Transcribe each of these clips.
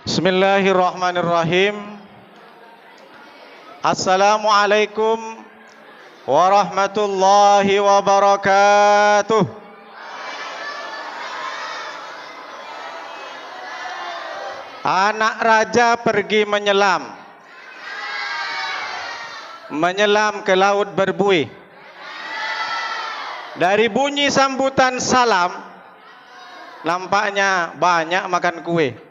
Bismillahirrahmanirrahim. Assalamualaikum warahmatullahi wabarakatuh. Anak raja pergi menyelam ke laut berbuih. Dari bunyi sambutan salam, nampaknya banyak makan kue.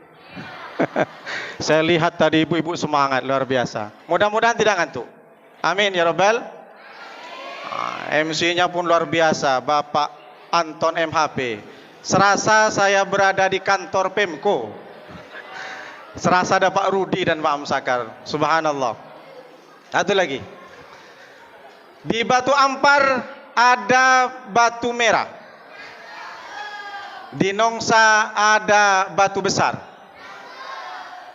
Saya lihat tadi ibu-ibu semangat luar biasa. Mudah-mudahan tidak ngantuk. Amin ya Rabbal. MC-nya pun luar biasa, Bapak Anton MHP. Serasa saya berada di kantor Pemko. Serasa ada Pak Rudi dan Pak Amsakar. Subhanallah. Satu lagi. Di Batu Ampar ada batu merah. Di Nongsa ada batu besar.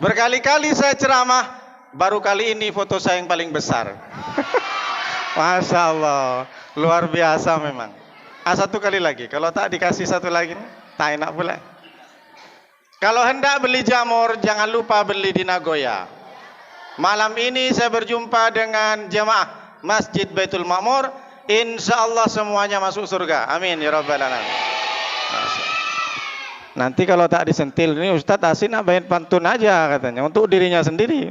Berkali-kali saya ceramah, baru kali ini foto saya yang paling besar. Masya Allah, luar biasa memang. Satu kali lagi, kalau tak dikasih satu lagi, tak enak pula. Kalau hendak beli jamur, jangan lupa beli di Nagoya. Malam ini saya berjumpa dengan jemaah Masjid Baitul Ma'mur. Insya Allah semuanya masuk surga. Amin ya Rabbal Alamin. Nanti kalau tak disentil ini Ustadz Asin bayin pantun aja katanya untuk dirinya sendiri.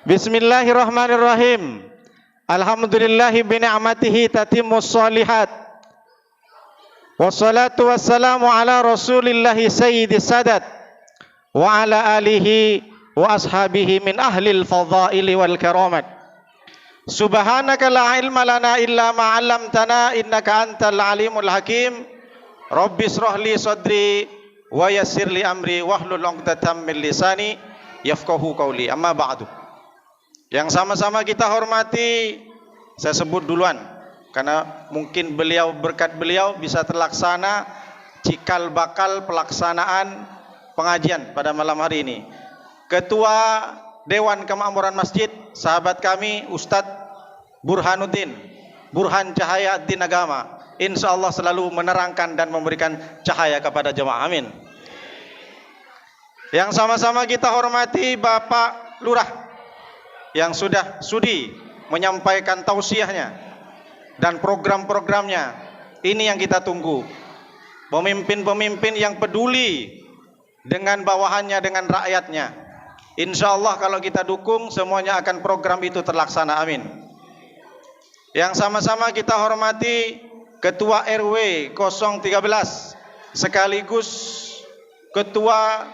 Bismillahirrahmanirrahim. Alhamdulillahi bi ni'matihi tatimmus shalihat. Wassalatu wassalamu ala Rasulillahi sayyidis sadat wa ala alihi wa ashabihi min ahlil fadhaili wal karamat. Subhanaka la ilma lana illa ma 'allamtana innaka antal alimul hakim. Rabbi shrah li sadri wa yassir li amri wahlul 'uqdatam min lisani yafqahu qawli. Amma ba'du. Yang sama-sama kita hormati, saya sebut duluan karena mungkin berkat beliau bisa terlaksana cikal bakal pelaksanaan pengajian pada malam hari ini. Ketua Dewan Kemakmuran Masjid, sahabat kami Ustadz Burhanuddin, Burhan Cahaya Din Agama. Insya Allah selalu menerangkan dan memberikan cahaya kepada jemaah. Amin. Yang sama-sama kita hormati Bapak Lurah yang sudah sudi menyampaikan tausiahnya dan program-programnya. Ini yang kita tunggu. Pemimpin-pemimpin yang peduli dengan bawahannya, dengan rakyatnya. Insya Allah kalau kita dukung, semuanya akan program itu terlaksana. Amin. Yang sama-sama kita hormati Ketua RW 013 sekaligus Ketua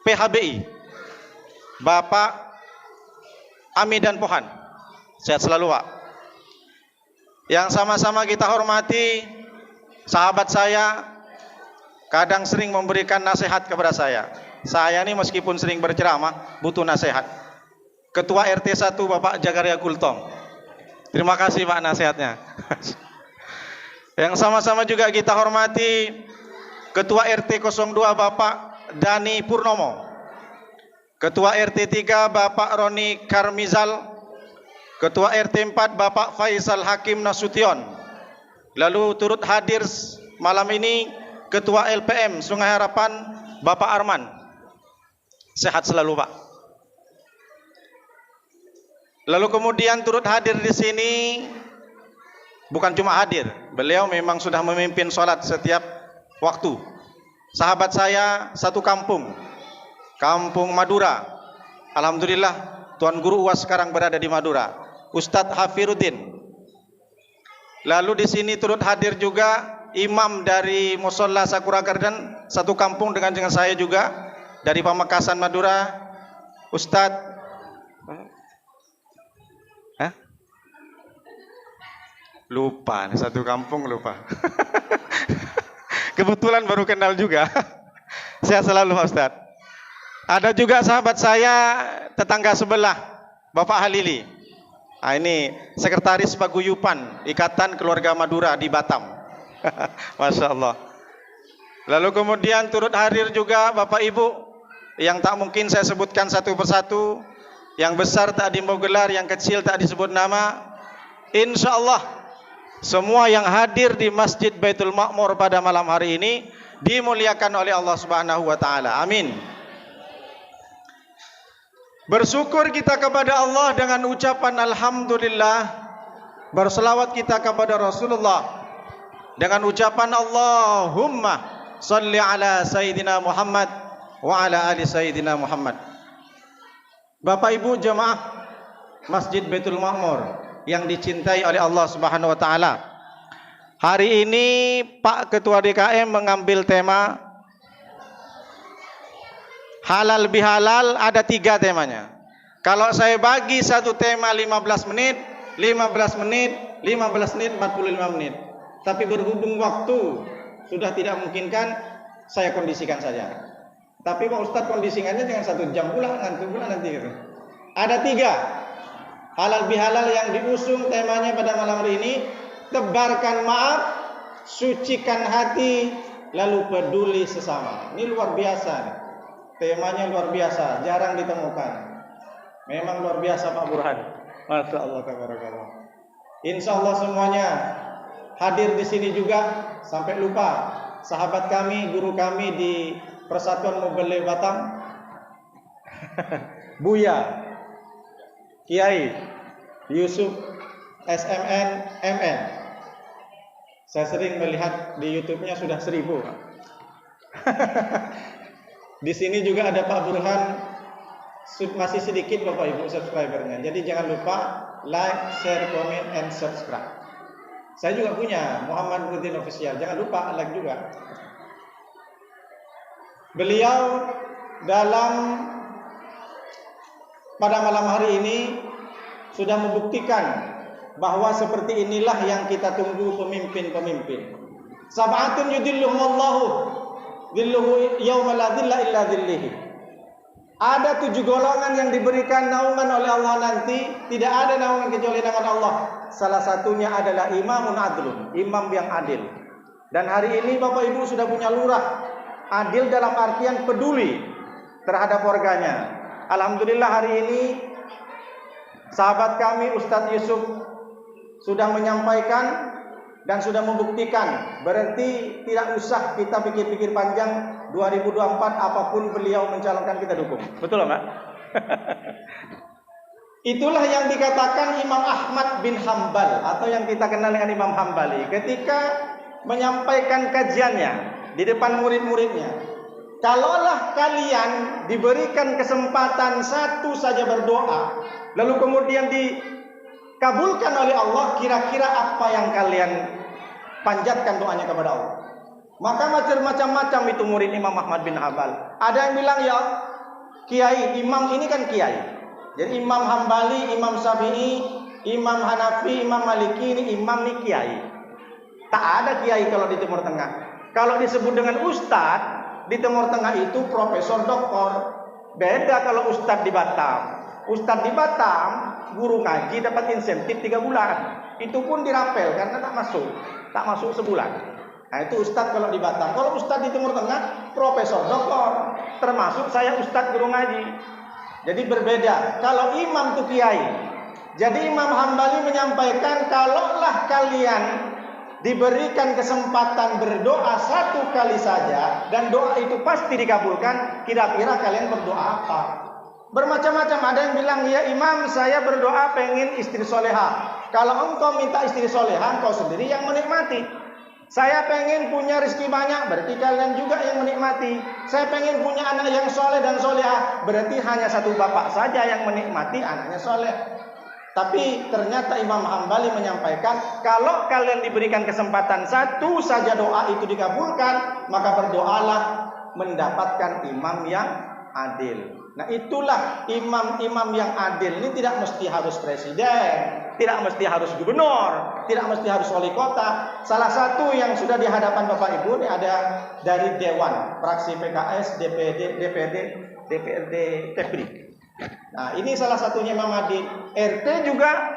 PHBI Bapak Amidan Pohan. Sehat selalu Pak. Yang sama-sama kita hormati sahabat saya, kadang sering memberikan nasihat kepada saya. Saya ini meskipun sering berceramah butuh nasihat. Ketua RT 1 Bapak Jagaria Kultong. Terima kasih Pak nasihatnya. Yang sama-sama juga kita hormati Ketua RT 02 Bapak Dani Purnomo, Ketua RT 3 Bapak Roni Karmizal, Ketua RT 4 Bapak Faisal Hakim Nasution. Lalu turut hadir malam ini Ketua LPM Sungai Harapan Bapak Arman. Sehat selalu Pak. Lalu kemudian turut hadir di sini, bukan cuma hadir, beliau memang sudah memimpin sholat setiap waktu. Sahabat saya satu kampung, Kampung Madura. Alhamdulillah Tuan Guru UAS sekarang berada di Madura, Ustadz Hafiruddin. Lalu di sini turut hadir juga imam dari Musola Sakura Garden, satu kampung dengan saya juga, dari Pamekasan Madura, Ustadz lupa, satu kampung lupa. Kebetulan baru kenal juga. Sehat selalu Pak Ustadz. Ada juga sahabat saya tetangga sebelah, Bapak Halili. Nah, ini sekretaris paguyupan Ikatan Keluarga Madura di Batam. Masya Allah. Lalu kemudian turut hadir juga Bapak Ibu yang tak mungkin saya sebutkan satu persatu. Yang besar tak dimau gelar, yang kecil tak disebut nama. Insya Allah semua yang hadir di Masjid Baitul Ma'mur pada malam hari ini dimuliakan oleh Allah Subhanahu wa taala. Amin. Bersyukur kita kepada Allah dengan ucapan alhamdulillah. Berselawat kita kepada Rasulullah dengan ucapan Allahumma salli ala Sayyidina Muhammad wa ala ali Sayyidina Muhammad. Bapak Ibu jemaah Masjid Baitul Ma'mur yang dicintai oleh Allah Subhanahu wa taala. Hari ini Pak Ketua DKM mengambil tema halal bihalal, ada 3 temanya. Kalau saya bagi satu tema 15 menit, 15 menit, 15 menit, 45 menit. Tapi berhubung waktu sudah tidak memungkinkan, saya kondisikan saja. Tapi Pak Ustadz kondisikannya jangan 1 jam pula, nanti gitu. Ada 3 halal bihalal yang diusung temanya pada malam hari ini. Tebarkan maaf, sucikan hati, lalu peduli sesama. Ini luar biasa. Temanya luar biasa, jarang ditemukan. Memang luar biasa Pak Burhan. Masya Allah, tabarakallah. Insya Allah semuanya hadir di sini juga. Sampai lupa sahabat kami, guru kami di Persatuan Mubelli Batam, Buya Kiai Yusuf SMN MN. Saya sering melihat di YouTube-nya sudah 1000. Di sini juga ada Pak Burhan, masih sedikit Bapak Ibu subscribernya. Jadi jangan lupa like, share, comment, and subscribe. Saya juga punya Muhammad Nurdin Official. Jangan lupa like juga. Beliau pada malam hari ini sudah membuktikan bahwa seperti inilah yang kita tunggu pemimpin-pemimpin. Sab'atun yudhilluhumullahu dhilluhu yauma la dhilla illa dhillihi. Ada 7 golongan yang diberikan naungan oleh Allah nanti, tidak ada naungan kecuali naungan Allah. Salah satunya adalah imamun adlun, imam yang adil. Dan hari ini Bapak Ibu sudah punya lurah. Adil dalam artian peduli terhadap warganya. Alhamdulillah hari ini sahabat kami Ustadz Yusuf sudah menyampaikan dan sudah membuktikan, berarti tidak usah kita pikir-pikir panjang. 2024 apapun beliau mencalonkan kita dukung. Betul enggak? Itulah yang dikatakan Imam Ahmad bin Hambal atau yang kita kenal dengan Imam Hambali ketika menyampaikan kajiannya di depan murid-muridnya. Kalaulah kalian diberikan kesempatan satu saja berdoa, lalu kemudian dikabulkan oleh Allah, kira-kira apa yang kalian panjatkan doanya kepada Allah? Maka macam-macam itu murid Imam Ahmad bin Hambal. Ada yang bilang, ya Kiai, imam ini kan Kiai. Jadi Imam Hambali, Imam Syafi'i, Imam Hanafi, Imam Maliki ini imam nih Kiai. Tak ada Kiai kalau di Timur Tengah. Kalau disebut dengan Ustadz di Timur Tengah itu profesor, doktor. Beda kalau Ustadz di Batam. Ustadz di Batam, guru ngaji dapat insentif 3 bulan. Itu pun dirapel karena tak masuk sebulan. Nah itu Ustadz kalau di Batam. Kalau Ustadz di Timur Tengah, profesor, doktor. Termasuk saya Ustadz guru ngaji. Jadi berbeda. Kalau imam itu Kiai. Jadi Imam Hambali menyampaikan, kalaulah kalian diberikan kesempatan berdoa 1 kali saja, dan doa itu pasti dikabulkan, kira-kira kalian berdoa apa? Bermacam-macam. Ada yang bilang, ya imam saya berdoa pengen istri soleha. Kalau engkau minta istri soleha, engkau sendiri yang menikmati. Saya pengen punya rezeki banyak, berarti kalian juga yang menikmati. Saya pengen punya anak yang soleh dan soleha, berarti hanya 1 bapak saja yang menikmati anaknya soleh. Tapi ternyata Imam Hambali menyampaikan, kalau kalian diberikan kesempatan 1 saja doa itu dikabulkan, maka berdoalah mendapatkan imam yang adil. Nah itulah imam-imam yang adil. Ini tidak mesti harus presiden, tidak mesti harus gubernur, tidak mesti harus wali kota. Salah satu yang sudah di hadapan Bapak Ibu ini ada dari Dewan, fraksi PKS, DPRD, Kepri. Nah ini salah satunya Imam Adil. RT juga,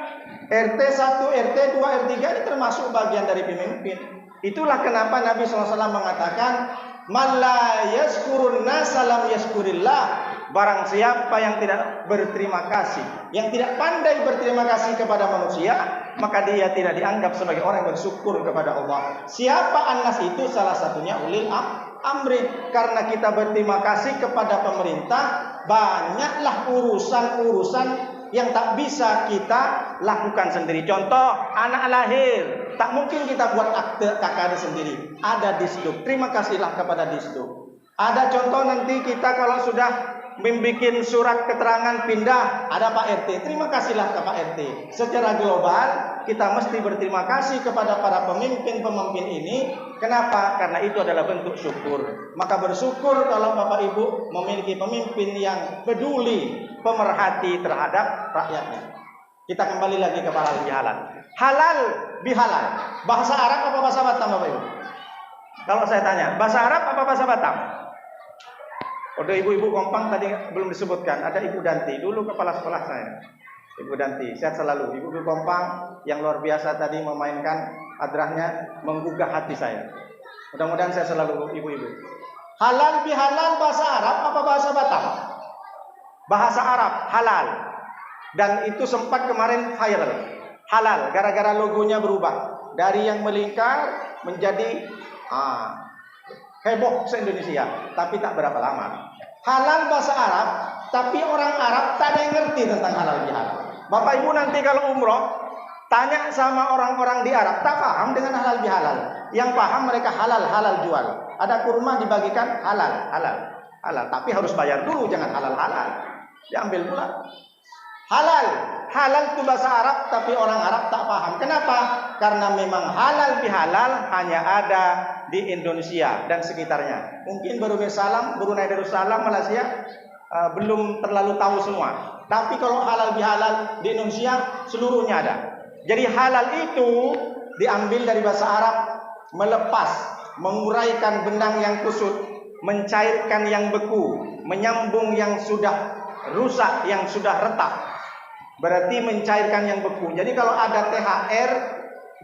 RT 1, RT 2, RT 3 ini termasuk bagian dari pemimpin. Itulah kenapa Nabi SAW mengatakan, man la yaskurun nasa lam yaskurillah. Barang siapa yang tidak berterima kasih, yang tidak pandai berterima kasih kepada manusia, maka dia tidak dianggap sebagai orang yang bersyukur kepada Allah. Siapa An-Nas itu? Salah satunya ulil amri. Karena kita berterima kasih kepada pemerintah, banyaklah urusan-urusan yang tak bisa kita lakukan sendiri. Contoh, anak lahir, tak mungkin kita buat akte KKD sendiri. Ada Disduk, terima kasihlah kepada Disduk. Ada contoh nanti kita kalau sudah membuat surat keterangan pindah, ada Pak RT, terima kasihlah ke Pak RT. Secara global kita mesti berterima kasih kepada para pemimpin-pemimpin ini. Kenapa? Karena itu adalah bentuk syukur. Maka bersyukur kalau Bapak Ibu memiliki pemimpin yang peduli, pemerhati terhadap rakyatnya. Kita kembali lagi ke halal bihalal. Halal bihalal, bahasa Arab apa bahasa Batam Bapak Ibu? Kalau saya tanya, bahasa Arab apa bahasa Batam? Ada ibu-ibu kompang tadi belum disebutkan. Ada Ibu Danti, dulu kepala sekolah saya. Ibu Danti, sehat selalu. Ibu-ibu kompang yang luar biasa tadi memainkan adrahnya, menggugah hati saya. Mudah-mudahan saya selalu ibu-ibu. Halal bihalal bahasa Arab apa bahasa Batam? Bahasa Arab, halal. Dan itu sempat kemarin viral. Halal, gara-gara logonya berubah. Dari yang melingkar menjadi heboh se-Indonesia, tapi tak berapa lama. Halal bahasa Arab, tapi orang Arab tak ada yang ngerti tentang halal bihalal. Bapak Ibu nanti kalau umroh, tanya sama orang-orang di Arab, tak paham dengan halal bihalal. Yang paham mereka halal jual. Ada kurma dibagikan halal. Tapi harus bayar dulu, jangan halal. Diambil pula. Halal itu bahasa Arab, tapi orang Arab tak paham. Kenapa? Karena memang halal bihalal hanya ada di Indonesia dan sekitarnya. Mungkin Brunei Darussalam, Malaysia belum terlalu tahu semua. Tapi kalau halal bihalal di Indonesia seluruhnya ada. Jadi halal itu diambil dari bahasa Arab, melepas, menguraikan benang yang kusut, mencairkan yang beku, menyambung yang sudah rusak, yang sudah retak. Berarti mencairkan yang beku. Jadi kalau ada THR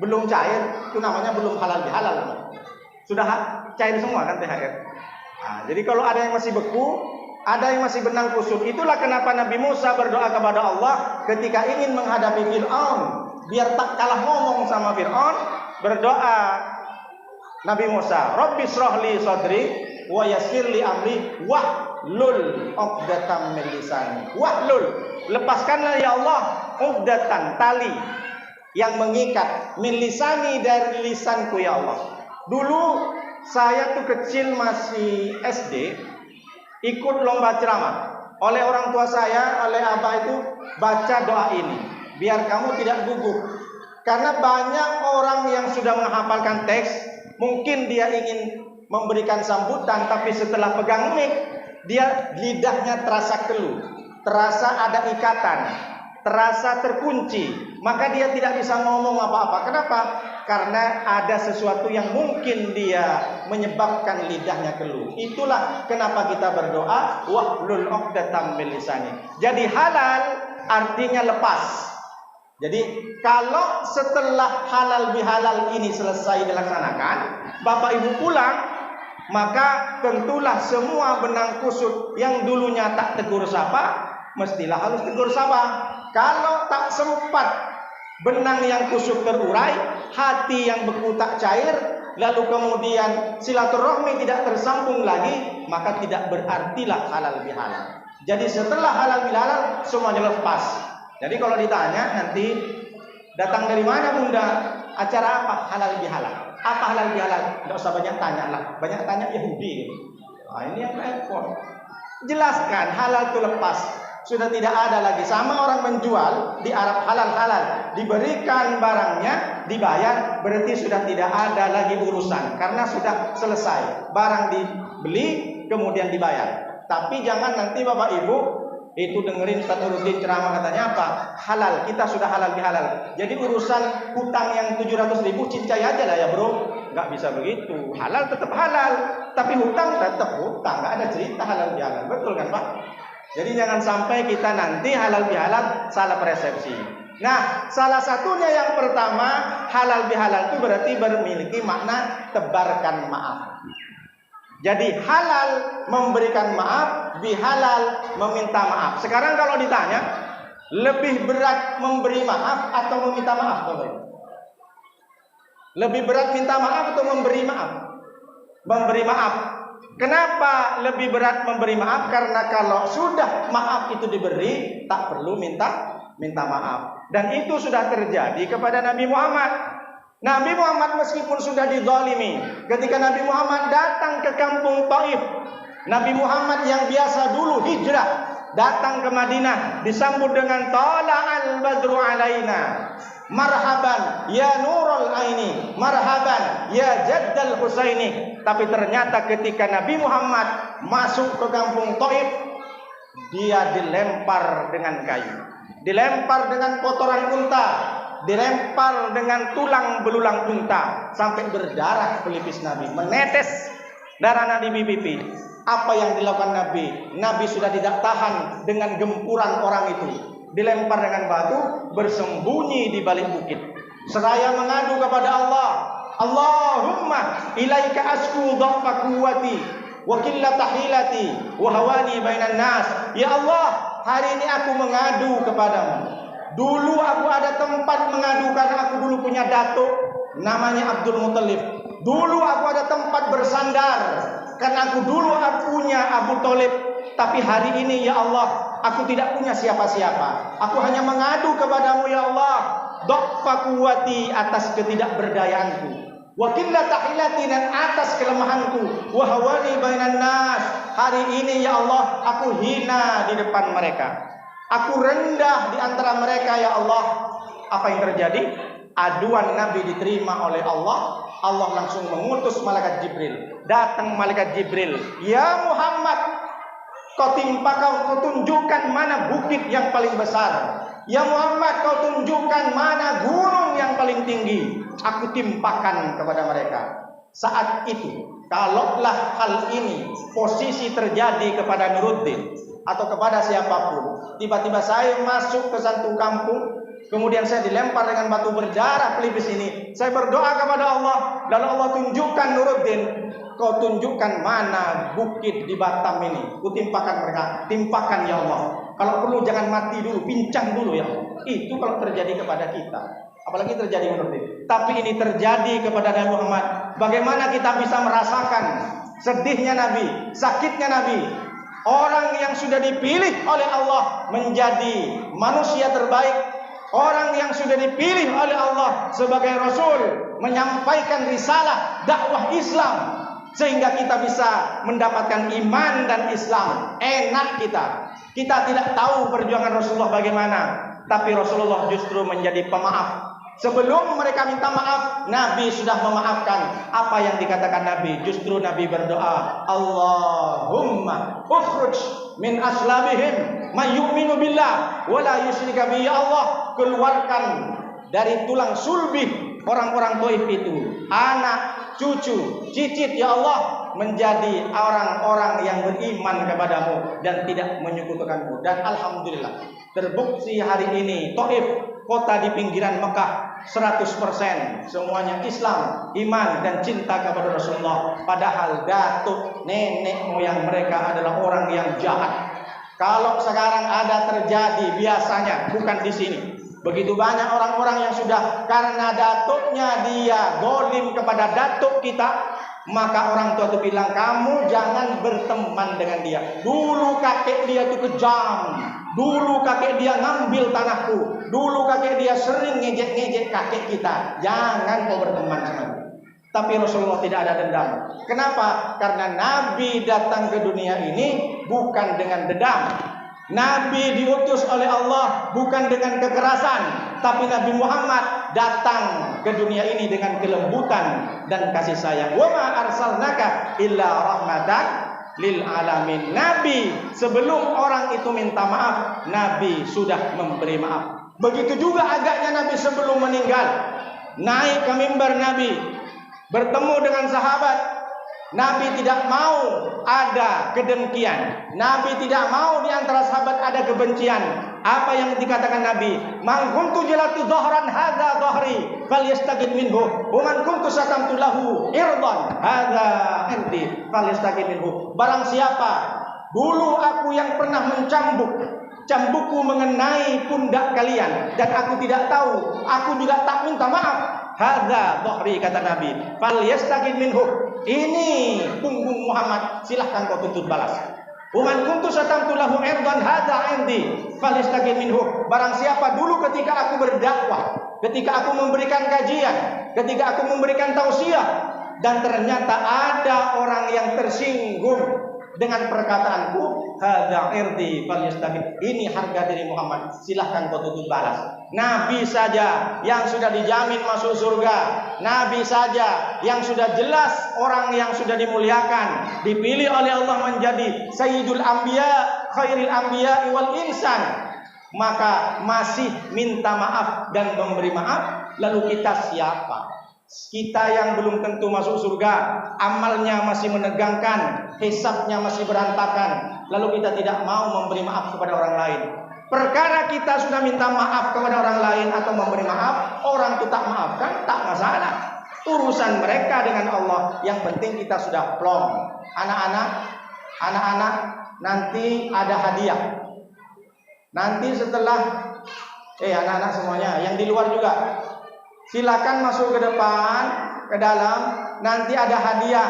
belum cair, itu namanya belum halal bihalal. Sudah cair semua kan THR. Jadi kalau ada yang masih beku, ada yang masih benang kusut. Itulah kenapa Nabi Musa berdoa kepada Allah ketika ingin menghadapi Fir'aun. Biar tak kalah ngomong sama Fir'aun, berdoa Nabi Musa, Rabbi shrahli sadri wa yassirli amri wahlul 'uqdatam min lisani. Wahlul, lepaskanlah ya Allah uqdatan, tali yang mengikat, min lisani, dari lisanku ya Allah. Dulu saya tuh kecil masih SD, ikut lomba ceramah. Oleh orang tua saya, oleh abah itu baca doa ini, biar kamu tidak gugup. Karena banyak orang yang sudah menghafalkan teks, mungkin dia ingin memberikan sambutan, tapi setelah pegang mic, dia lidahnya terasa keluh, terasa ada ikatan, terasa terkunci, maka dia tidak bisa ngomong apa-apa. Kenapa? Karena ada sesuatu yang mungkin dia menyebabkan lidahnya keluh. Itulah kenapa kita berdoa wahlul 'uqdatam min lisani. Jadi halal artinya lepas. Jadi kalau setelah halal bihalal ini selesai dilaksanakan, Bapak Ibu pulang, maka tentulah semua benang kusut yang dulunya tak tegur sapa, mestilah harus tegur sapa. Kalau tak sempat benang yang kusut terurai, hati yang beku tak cair, lalu kemudian silaturahmi tidak tersambung lagi, maka tidak berartilah halal bihalal. Jadi setelah halal bihalal semuanya lepas. Jadi kalau ditanya nanti, datang dari mana Bunda? Acara apa? Halal bihalal. Apa halal bihalal? Tidak usah banyak tanya lah. Banyak tanya Yahudi. Ini yang repot. Jelaskan halal itu lepas. Sudah tidak ada lagi. Sama orang menjual di Arab halal. Diberikan barangnya, dibayar, berarti sudah tidak ada lagi urusan. Karena sudah selesai. Barang dibeli, kemudian dibayar. Tapi jangan nanti Bapak Ibu itu dengerin Ustaz Nuruddin ceramah, katanya apa? Halal, kita sudah halal bihalal. Jadi urusan hutang yang 700.000 cincai aja lah ya bro. Nggak bisa begitu. Halal tetap halal, tapi hutang tetap hutang. Nggak ada cerita halal bihalal. Betul kan Pak? Jadi jangan sampai kita nanti halal bihalal salah persepsi. Nah, salah satunya yang pertama, halal bihalal itu berarti memiliki makna tebarkan maaf. Jadi halal memberikan maaf, bihalal meminta maaf. Sekarang kalau ditanya, lebih berat memberi maaf atau meminta maaf? Lebih berat minta maaf atau memberi maaf? Memberi maaf. Kenapa lebih berat memberi maaf? Karena kalau sudah maaf itu diberi, tak perlu minta maaf. Dan itu sudah terjadi kepada Nabi Muhammad. Nabi Muhammad meskipun sudah dizalimi, ketika Nabi Muhammad datang ke kampung Taif, Nabi Muhammad yang biasa dulu hijrah datang ke Madinah disambut dengan tala'al badru alaina. Marhaban ya nurul aini, marhaban ya jaddal husaini. Tapi ternyata ketika Nabi Muhammad masuk ke kampung Taif, dia dilempar dengan kayu, dilempar dengan kotoran unta, dilempar dengan tulang belulang unta, sampai berdarah pelipis Nabi, menetes darah Nabi pipi. Apa yang dilakukan Nabi? Nabi sudah tidak tahan dengan gempuran orang itu, dilempar dengan batu, bersembunyi di balik bukit, seraya mengadu kepada Allah, Allahumma ilaika asku dha'fa quwwati wa qillata hilati wa hawani bainan nas. Ya Allah, hari ini aku mengadu kepadamu. Dulu aku ada tempat mengadu karena aku dulu punya datuk namanya Abdul Muthalib. Dulu aku ada tempat bersandar karena aku dulu punya Abu Thalib. Tapi hari ini ya Allah, aku tidak punya siapa-siapa. Aku hanya mengadu kepadamu ya Allah. Dha'fa quwwati, atas ketidakberdayaanku, wa qillata hilati, dan atas kelemahanku, wa hawani bainan nas. Hari ini ya Allah, aku hina di depan mereka, aku rendah di antara mereka ya Allah. Apa yang terjadi? Aduan Nabi diterima oleh Allah. Allah langsung mengutus malaikat Jibril. Datang malaikat Jibril, ya Muhammad, kau tunjukkan mana bukit yang paling besar. Ya Muhammad, kau tunjukkan mana gunung yang paling tinggi. Aku timpakan kepada mereka. Saat itu, kalaulah hal ini posisi terjadi kepada Nuruddin atau kepada siapapun, tiba-tiba saya masuk ke satu kampung, kemudian saya dilempar dengan batu berdarah pelipis ini, saya berdoa kepada Allah, lalu Allah tunjukkan Nuruddin, kau tunjukkan mana bukit di Batam ini, ku timpakan mereka. Timpakan ya Allah. Kalau perlu jangan mati dulu, pincang dulu ya Allah. Itu kalau terjadi kepada kita, apalagi terjadi Nuruddin. Tapi ini terjadi kepada Nabi Muhammad. Bagaimana kita bisa merasakan sedihnya Nabi, sakitnya Nabi, orang yang sudah dipilih oleh Allah menjadi manusia terbaik, orang yang sudah dipilih oleh Allah sebagai Rasul, menyampaikan risalah dakwah Islam, sehingga kita bisa mendapatkan iman dan Islam. Enak kita tidak tahu perjuangan Rasulullah bagaimana, tapi Rasulullah justru menjadi pemaaf. Sebelum mereka minta maaf, Nabi sudah memaafkan. Apa yang dikatakan Nabi? Justru Nabi berdoa, Allahumma ukhruj min aslabihim may yu'minu billah wa la yusyrika bi. Ya Allah, keluarkan dari tulang sulbi orang-orang Taif itu anak, cucu, cicit ya Allah, menjadi orang-orang yang beriman kepadamu dan tidak menyekutukanmu. Dan alhamdulillah terbukti hari ini Taif, kota di pinggiran Mekah, 100% semuanya Islam, iman dan cinta kepada Rasulullah. Padahal datuk nenek moyang mereka adalah orang yang jahat. Kalau sekarang ada terjadi, biasanya bukan di sini, begitu banyak orang-orang yang sudah karena datuknya dia zalim kepada datuk kita, maka orang tua itu bilang, kamu jangan berteman dengan dia. Dulu kakek dia itu kejam, dulu kakek dia ngambil tanahku, dulu kakek dia sering ngejek-ngejek kakek kita. Jangan kau berteman sama dia. Tapi Rasulullah tidak ada dendam. Kenapa? Karena Nabi datang ke dunia ini bukan dengan dendam. Nabi diutus oleh Allah bukan dengan kekerasan, tapi Nabi Muhammad datang ke dunia ini dengan kelembutan dan kasih sayang. Wa ma arsalnaka illa rahmatan lil alamin. Nabi sebelum orang itu minta maaf, Nabi sudah memberi maaf. Begitu juga agaknya Nabi sebelum meninggal, naik ke mimbar Nabi, bertemu dengan sahabat. Nabi tidak mau ada kedengkian. Nabi tidak mau di antara sahabat ada kebencian. Apa yang dikatakan Nabi? Man kuntu jalatu dhahran hadza dhahri falyastaqim minhu wa man kuntu satamtu lahu irdan hadza irdi falyastaqim minhu. Barang siapa dulu aku yang pernah cambukku mengenai pundak kalian dan aku tidak tahu, aku juga tak minta maaf. Hadza dhahri, kata Nabi, falyastaqim minhu. Ini punggung Muhammad, silahkan kau tuntut balas. Waman kuntu satamtu lahu irdan hadza indi falistaqim minhu. Barang siapa dulu ketika aku berdakwah, ketika aku memberikan kajian, ketika aku memberikan tausiah, dan ternyata ada orang yang tersinggung dengan perkataanku, hadza irdi falistaqim, ini harga diri Muhammad, silahkan kau tuntut balas. Nabi saja yang sudah dijamin masuk surga, Nabi saja yang sudah jelas orang yang sudah dimuliakan, dipilih oleh Allah menjadi Sayyidul Anbiya, Khairil Anbiya wal Insan, maka masih minta maaf dan memberi maaf. Lalu kita siapa? Kita yang belum tentu masuk surga, amalnya masih menegangkan, hisabnya masih berantakan, lalu kita tidak mau memberi maaf kepada orang lain. Perkara kita sudah minta maaf kepada orang lain atau memberi maaf, orang itu tak maafkan, tak masalah. Urusan mereka dengan Allah, yang penting kita sudah plong. Anak-anak, nanti ada hadiah. Nanti setelah anak-anak semuanya, yang di luar juga, silakan masuk ke depan, ke dalam. Nanti ada hadiah,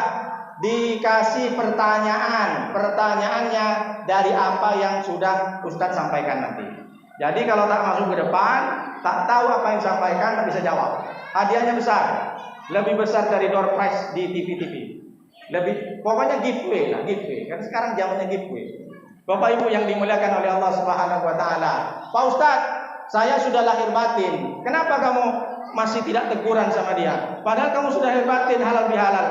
dikasih pertanyaan. Pertanyaannya dari apa yang sudah Ustadz sampaikan nanti. Jadi kalau tak masuk ke depan, tak tahu apa yang disampaikan, tak bisa jawab. Hadiahnya besar, lebih besar dari door prize di TV-TV. Pokoknya giveaway lah, giveaway. Kan sekarang zamannya giveaway. Bapak Ibu yang dimuliakan oleh Allah Subhanahu wa taala. Pak Ustadz, saya sudah lahir batin. Kenapa kamu masih tidak teguran sama dia? Padahal kamu sudah lahir batin halal bihalal.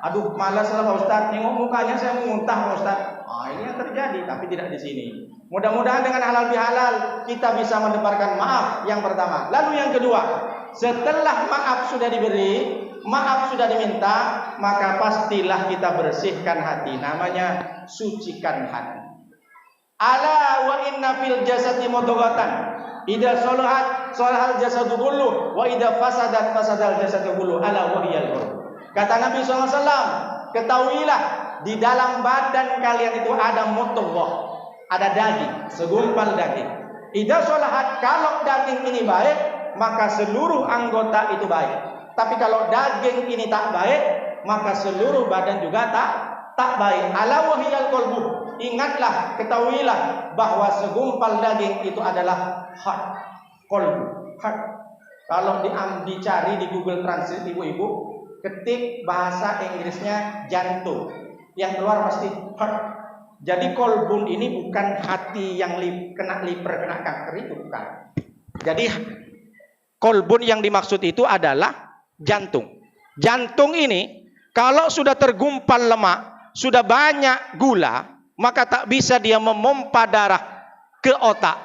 Aduh, malas lah Pak Ustadz, nengok mukanya saya muntah Pak Ustadz. Ini yang terjadi, tapi tidak di sini. Mudah-mudahan dengan halal bihalal kita bisa mendapatkan maaf yang pertama. Lalu yang kedua, setelah maaf sudah diberi, maaf sudah diminta, maka pastilah kita bersihkan hati. Namanya sucikan hati. Ala wa inna fil jasadi mudghatan idza salahat salahal jasadu kullu wa idza fasadat fasadal jasadu kullu ala wa hiyal qalb. Kata Nabi SAW, ketahuilah di dalam badan kalian itu ada mudghah, ada daging, segumpal daging. Idza salahat, kalau daging ini baik, maka seluruh anggota itu baik. Tapi kalau daging ini tak baik, maka seluruh badan juga tak baik. Ala wa hiyal qalbu. Ingatlah, ketahuilah bahwa segumpal daging itu adalah heart, qalbu, heart. Kalau dicari di Google Translate, ibu-ibu ketik bahasa Inggrisnya jantung, yang keluar pasti heart. Jadi kolbun ini bukan hati yang kena liver, kena kanker, itu bukan. Jadi kolbun yang dimaksud itu adalah jantung. Jantung ini kalau sudah tergumpal lemak, sudah banyak gula, maka tak bisa dia memompa darah ke otak.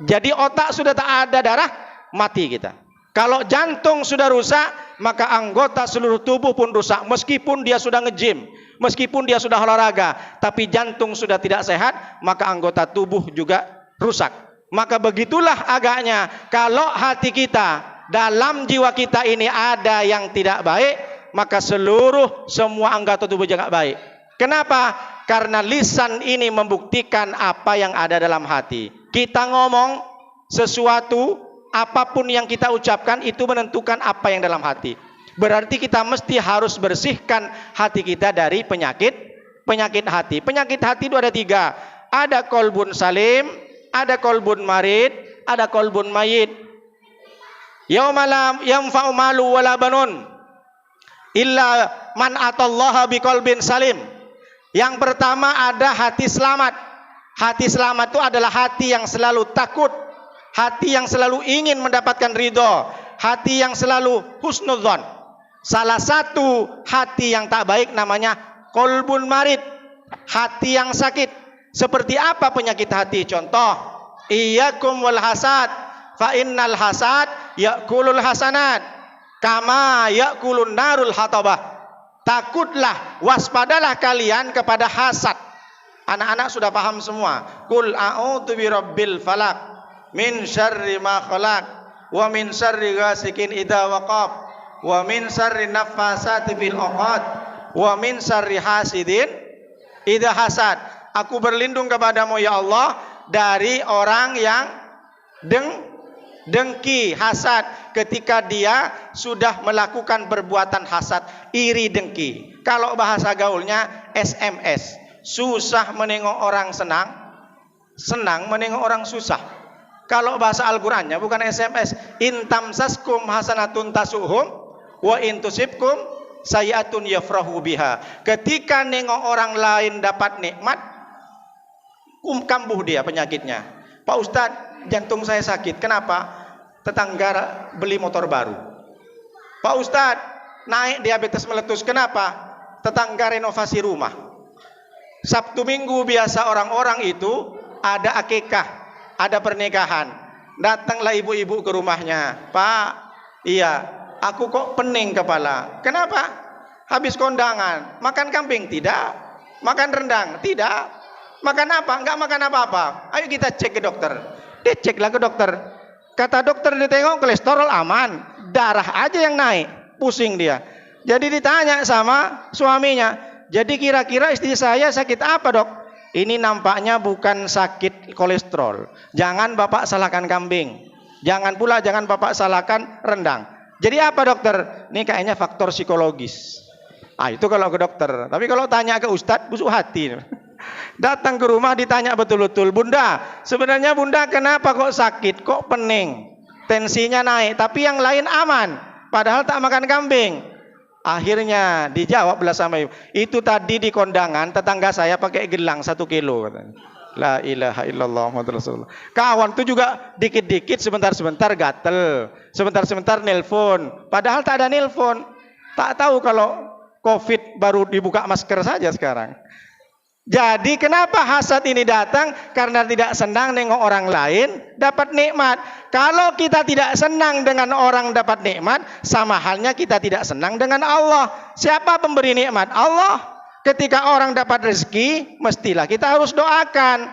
Jadi otak sudah tak ada darah, mati kita. Kalau jantung sudah rusak, maka anggota seluruh tubuh pun rusak. Meskipun dia sudah nge-gym, meskipun dia sudah olahraga, tapi jantung sudah tidak sehat, maka anggota tubuh juga rusak. Maka begitulah agaknya kalau hati kita, dalam jiwa kita ini ada yang tidak baik, maka semua anggota tubuh juga baik. Kenapa? Karena lisan ini membuktikan apa yang ada dalam hati. Kita ngomong sesuatu, apapun yang kita ucapkan itu menentukan apa yang dalam hati. Berarti kita mesti harus bersihkan hati kita dari penyakit hati. Penyakit hati itu ada 3. Ada kolbun salim, ada kolbun marid, ada kolbun mayit. Yaumalam yanfa'u malu wala banun illa man atallaha biqalbin salim. Yang pertama ada hati selamat. Hati selamat itu adalah hati yang selalu takut, hati yang selalu ingin mendapatkan ridho, hati yang selalu husnudzon. Salah satu hati yang tak baik namanya kolbun marid, hati yang sakit. Seperti apa penyakit hati? Contoh, iyyakum wal hasad, fa innal hasad yakulul hasanat kama yakulun narul hatabah. Takutlah, waspadalah kalian kepada hasad. Anak-anak sudah paham semua. Qul a'udzu birabbil falaq min syarri ma khalaq wa min syarri ghasikin idza waqab wa min syarri naffasati fil 'uqad wa min syarri hasidin idza hasad. Aku berlindung kepadamu ya Allah dari orang yang dengki, hasad ketika dia sudah melakukan perbuatan hasad, iri, dengki. Kalau bahasa gaulnya SMS, susah menengok orang senang, senang menengok orang susah. Kalau bahasa Al-Qur'annya bukan SMS, in tamsaskum hasanatun tasuhum wa in tusibkum sayiatun yafrahu biha. Ketika nengok orang lain dapat nikmat, kambuh dia penyakitnya. Pak Ustadz, jantung saya sakit. Kenapa? Tetangga beli motor baru. Pak Ustadz, naik diabetes meletus. Kenapa? Tetangga renovasi rumah. Sabtu Minggu biasa orang-orang itu ada akikah, ada pernikahan. Datanglah ibu-ibu ke rumahnya. Pak, iya, aku kok pening kepala. Kenapa? Habis kondangan. Makan kambing? Tidak. Makan rendang? Tidak. Makan apa? Enggak makan apa-apa. Ayo kita cek ke dokter. Diceklah ke dokter. Kata dokter, ditengok kolesterol aman, darah aja yang naik, pusing dia. Jadi ditanya sama suaminya, jadi kira-kira istri saya sakit apa, Dok? Ini nampaknya bukan sakit kolesterol. Jangan Bapak salahkan kambing. Jangan Bapak salahkan rendang. Jadi apa, dokter? Ini kayaknya faktor psikologis. Itu kalau ke dokter. Tapi kalau tanya ke ustadz, busuk hati. Datang ke rumah ditanya betul-betul, Bunda, sebenarnya Bunda kenapa kok sakit, kok pening, tensinya naik, tapi yang lain aman, padahal tak makan kambing. Akhirnya dijawablah sama ibu, itu tadi di kondangan tetangga saya pakai gelang 1 kilo. La ilaha illallah Muhammad Rasulullah. Kawan tuh juga dikit-dikit, sebentar-sebentar gatel, sebentar-sebentar nelpon, padahal tak ada nelpon. Tak tahu kalau COVID baru dibuka masker saja sekarang. Jadi kenapa hasad ini datang? Karena tidak senang nengok orang lain dapat nikmat. Kalau kita tidak senang dengan orang dapat nikmat, sama halnya kita tidak senang dengan Allah. Siapa pemberi nikmat? Allah. Ketika orang dapat rezeki, mestilah kita harus doakan.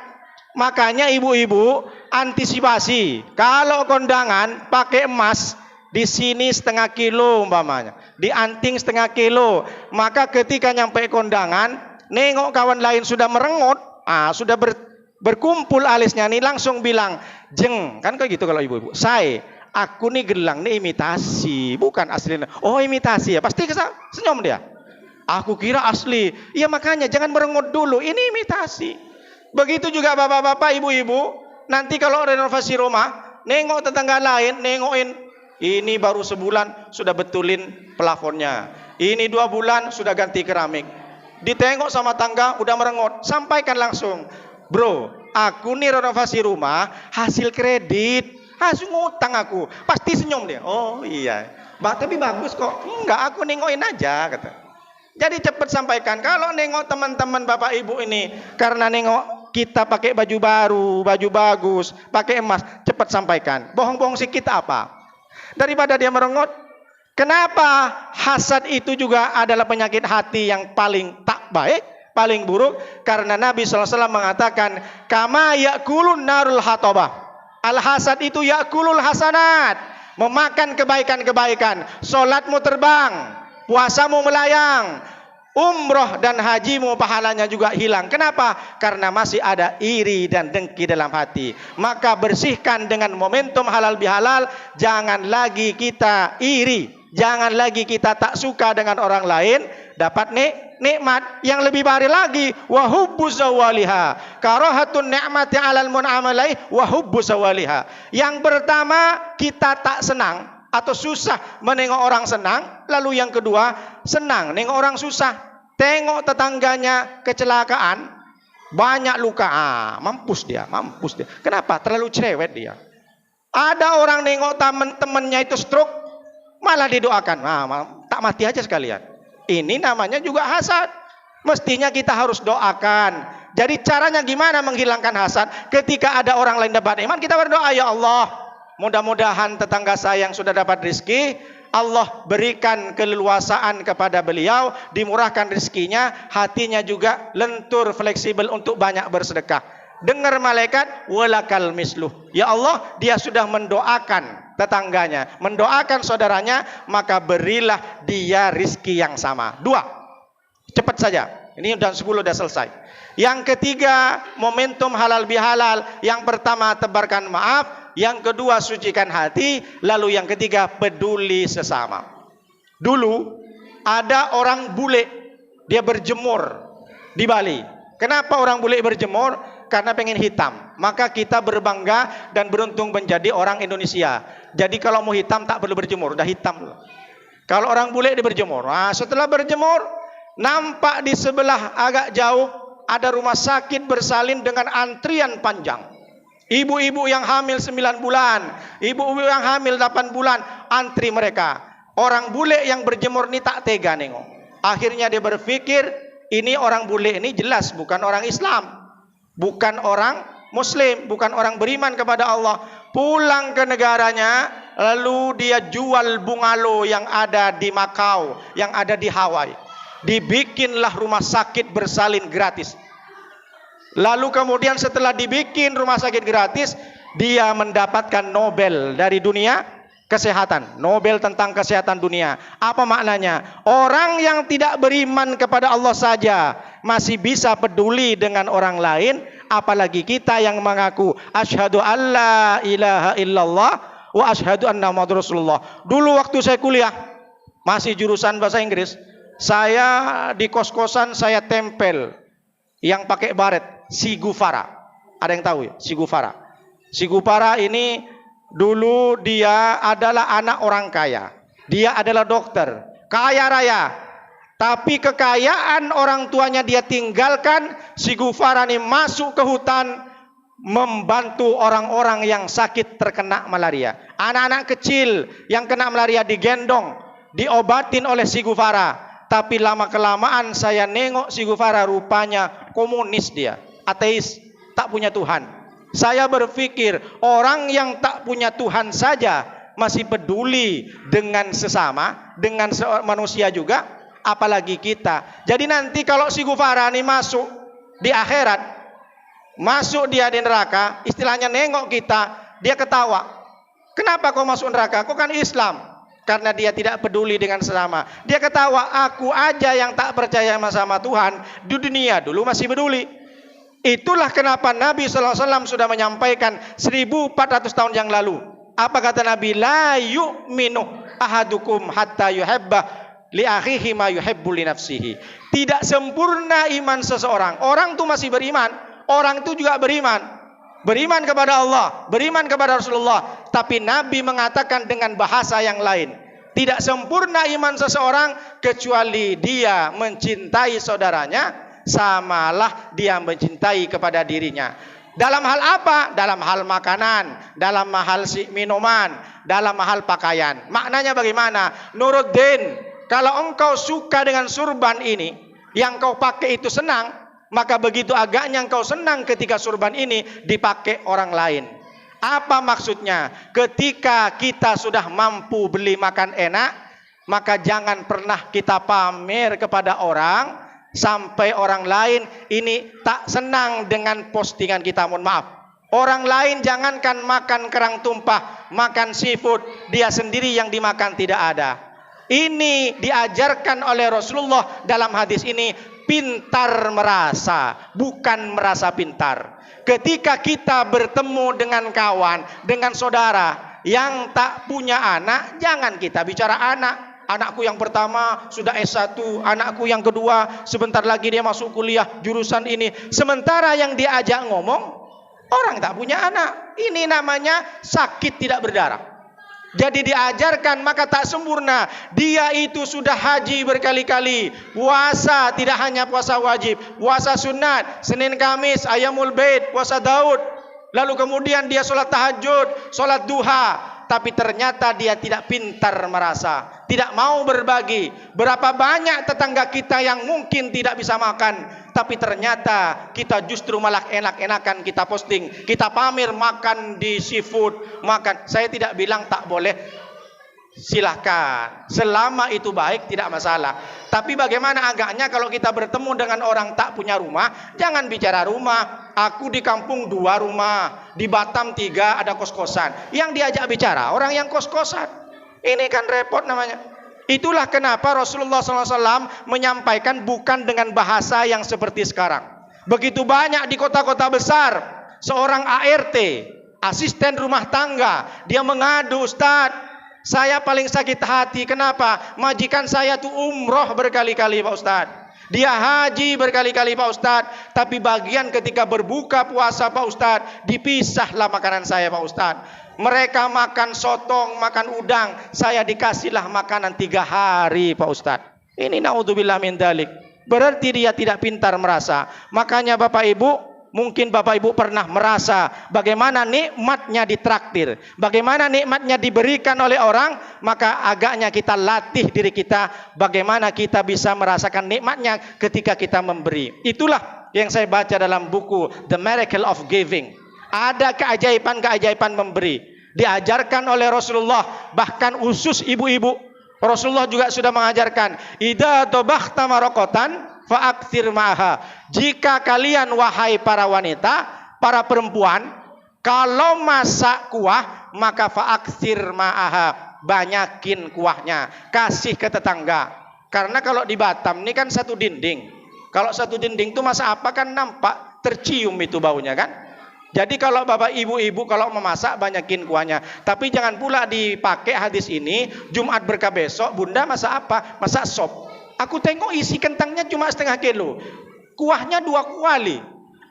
Makanya ibu-ibu antisipasi. Kalau kondangan pakai emas, di sini 1/2 kilo umpamanya, di anting 1/2 kilo. Maka ketika nyampe kondangan, nengok kawan lain sudah merengut, sudah berkumpul alisnya nih, langsung bilang, jeng, kan kayak gitu kalau ibu-ibu. Aku nih gelang nih imitasi, bukan asli. Oh imitasi ya, pasti senyum dia. Aku kira asli. Iya makanya jangan merengut dulu, ini imitasi. Begitu juga bapak-bapak, ibu-ibu, nanti kalau renovasi rumah, nengok tetangga lain, nengokin, ini baru sebulan sudah betulin plafonnya. Ini 2 bulan sudah ganti keramik. Ditengok sama tangga udah merengut, sampaikan langsung, bro, aku nih renovasi rumah hasil kredit, hasil ngutang aku. Pasti senyum dia. Oh iya, tapi bagus kok. Enggak, aku nengokin aja kata. Jadi cepat sampaikan. Kalau nengok teman-teman bapak ibu ini karena nengok kita pakai baju baru, baju bagus, pakai emas, cepat sampaikan. Bohong-bohong sikit apa? Daripada dia merengut. Kenapa hasad itu juga adalah penyakit hati yang paling tak baik, paling buruk? Karena Nabi SAW mengatakan, kama ya'kulun narul hatobah. Al-hasad itu ya'kulul hasanat, memakan kebaikan-kebaikan. Solatmu terbang, puasamu melayang, umroh dan hajimu pahalanya juga hilang. Kenapa? Karena masih ada iri dan dengki dalam hati. Maka bersihkan dengan momentum halal bihalal. Jangan lagi kita iri, jangan lagi kita tak suka dengan orang lain dapat nikmat. Yang lebih baik lagi, wa hubbu zawaliha, karahatun ni'mati 'alal mun'amalai wa hubbu zawaliha. Yang pertama, kita tak senang atau susah menengok orang senang. Lalu yang kedua, senang nengok orang susah. Tengok tetangganya kecelakaan, banyak luka, mampus dia. Kenapa? Terlalu cerewet dia. Ada orang nengok teman-temannya itu stroke, malah didoakan, tak mati aja sekalian. Ini namanya juga hasad. Mestinya kita harus doakan. Jadi caranya gimana menghilangkan hasad? Ketika ada orang lain dapat iman, kita berdoa, ya Allah, mudah-mudahan tetangga saya yang sudah dapat rezeki, Allah berikan keleluasaan kepada beliau, dimurahkan rezekinya, hatinya juga lentur, fleksibel untuk banyak bersedekah. Dengar malaikat, walakal misluh. Ya Allah, dia sudah mendoakan tetangganya, mendoakan saudaranya, maka berilah dia rizki yang sama. 2, cepat saja. Ini udah 10 udah selesai. Yang ketiga, momentum halal bihalal. Yang pertama, tebarkan maaf. yang kedua sucikan hati, lalu yang ketiga peduli sesama. Dulu ada orang bule, dia berjemur di Bali. Kenapa orang bule berjemur? Karena pengen hitam. Maka kita berbangga dan beruntung menjadi orang Indonesia. Jadi kalau mau hitam tak perlu berjemur, udah hitam. Kalau orang bule dia berjemur. Nah, setelah berjemur, nampak di sebelah agak jauh ada rumah sakit bersalin dengan antrian panjang. Ibu-ibu yang hamil 9 bulan, ibu-ibu yang hamil 8 bulan, antri mereka. Orang bule yang berjemur ini tak tega nengok. Akhirnya dia berpikir, ini orang bule ini jelas bukan orang Islam, bukan orang Muslim, bukan orang beriman kepada Allah. Pulang ke negaranya, lalu dia jual bungalow yang ada di Macau, yang ada di Hawaii. Dibikinlah rumah sakit bersalin gratis. Lalu kemudian setelah dibikin rumah sakit gratis, dia mendapatkan Nobel dari dunia kesehatan. Nobel tentang kesehatan dunia. Apa maknanya? Orang yang tidak beriman kepada Allah saja masih bisa peduli dengan orang lain, apalagi kita yang mengaku asyhadu alla ilaha illallah wa asyhadu anna muhammadar rasulullah. Dulu waktu saya kuliah, masih jurusan bahasa Inggris, saya di kos-kosan saya tempel yang pakai baret, Si Gufara. Ada yang tahu ya? Si Gufara. Si Gufara ini dulu dia adalah anak orang kaya. Dia adalah dokter, kaya raya. Tapi kekayaan orang tuanya dia tinggalkan. Si Gufara ini masuk ke hutan membantu orang-orang yang sakit terkena malaria. Anak-anak kecil yang kena malaria digendong, diobatin oleh si Gufara. Tapi lama-kelamaan saya nengok si Gufara rupanya komunis dia, ateis, tak punya Tuhan. Saya berpikir orang yang tak punya Tuhan saja masih peduli dengan sesama, dengan manusia juga, apalagi kita. Jadi nanti kalau si Gufara ini masuk di akhirat, masuk dia di neraka, istilahnya nengok kita, dia ketawa. Kenapa kau masuk neraka? Kau kan Islam. Karena dia tidak peduli dengan sesama. Dia ketawa, aku aja yang tak percaya sama Tuhan di dunia dulu masih peduli. Itulah kenapa Nabi SAW sudah menyampaikan 1400 tahun yang lalu. Apa kata Nabi? La yu'minu ahadukum hatta yuhibba li akhihi ma yuhibbu li nafsihi. Tidak sempurna iman seseorang. Orang itu masih beriman, orang itu juga beriman. Beriman kepada Allah, beriman kepada Rasulullah. Tapi Nabi mengatakan dengan bahasa yang lain, tidak sempurna iman seseorang kecuali dia mencintai saudaranya, samalah dia mencintai kepada dirinya. Dalam hal apa? Dalam hal makanan, dalam hal minuman, dalam hal pakaian. Maknanya bagaimana? Nuruddin, kalau engkau suka dengan surban ini, yang kau pakai itu senang, maka begitu agaknya engkau senang ketika surban ini dipakai orang lain. Apa maksudnya? Ketika kita sudah mampu beli makan enak, maka jangan pernah kita pamer kepada orang sampai orang lain ini tak senang dengan postingan kita. Mohon maaf, orang lain jangankan makan kerang tumpah, makan seafood, dia sendiri yang dimakan tidak ada. Ini diajarkan oleh Rasulullah dalam hadis ini. Pintar merasa, bukan merasa pintar. Ketika kita bertemu dengan kawan, dengan saudara yang tak punya anak, jangan kita bicara anak. Anakku yang pertama sudah S1, anakku yang kedua sebentar lagi dia masuk kuliah jurusan ini. Sementara yang diajak ngomong orang tak punya anak. Ini namanya sakit tidak berdarah. Jadi diajarkan maka tak sempurna. Dia itu sudah haji berkali-kali, puasa tidak hanya puasa wajib, puasa sunat, Senin Kamis, Ayamul Bait, puasa Daud. Lalu kemudian dia sholat tahajud, sholat duha. Tapi ternyata dia tidak pintar merasa, tidak mau berbagi. Berapa banyak tetangga kita yang mungkin tidak bisa makan, tapi ternyata kita justru malah enak-enakan kita posting, kita pamer makan di seafood, makan. Saya tidak bilang tak boleh, silahkan, selama itu baik tidak masalah. Tapi bagaimana agaknya kalau kita bertemu dengan orang tak punya rumah, jangan bicara rumah. Aku di kampung 2 rumah, di Batam 3 ada kos-kosan. Yang diajak bicara orang yang kos-kosan. Ini kan repot namanya. Itulah kenapa Rasulullah SAW menyampaikan bukan dengan bahasa yang seperti sekarang. Begitu banyak di kota-kota besar, seorang ART asisten rumah tangga, dia mengadu, Ustaz, saya paling sakit hati. Kenapa? Majikan saya tuh umroh berkali-kali Pak Ustaz, dia haji berkali-kali Pak Ustaz, tapi bagian ketika berbuka puasa Pak Ustaz, dipisahlah makanan saya Pak Ustaz. Mereka makan sotong, makan udang, saya dikasihlah makanan 3 hari Pak Ustaz. Ini naudzubillah min dzalik. Berarti dia tidak pintar merasa. Makanya Bapak Ibu, mungkin Bapak Ibu pernah merasa bagaimana nikmatnya ditraktir, bagaimana nikmatnya diberikan oleh orang, maka agaknya kita latih diri kita bagaimana kita bisa merasakan nikmatnya ketika kita memberi. Itulah yang saya baca dalam buku The Miracle of Giving. Ada keajaiban-keajaiban memberi, diajarkan oleh Rasulullah, bahkan usus ibu-ibu. Rasulullah juga sudah mengajarkan, idza tabakhta maraqatan fa'aktsir ma'aha. Jika kalian wahai para wanita, para perempuan, kalau masak kuah, maka fa'aktsir ma'aha, banyakin kuahnya, kasih ke tetangga. Karena kalau di Batam ini kan satu dinding. Kalau satu dinding itu masak apa kan nampak tercium itu baunya kan. Jadi kalau bapak ibu-ibu kalau memasak banyakin kuahnya. Tapi jangan pula dipakai hadis ini, Jumat berkah besok, bunda masak apa? Masak sop. Aku tengok isi kentangnya cuma 1/2 kilo. Kuahnya 2 kuali.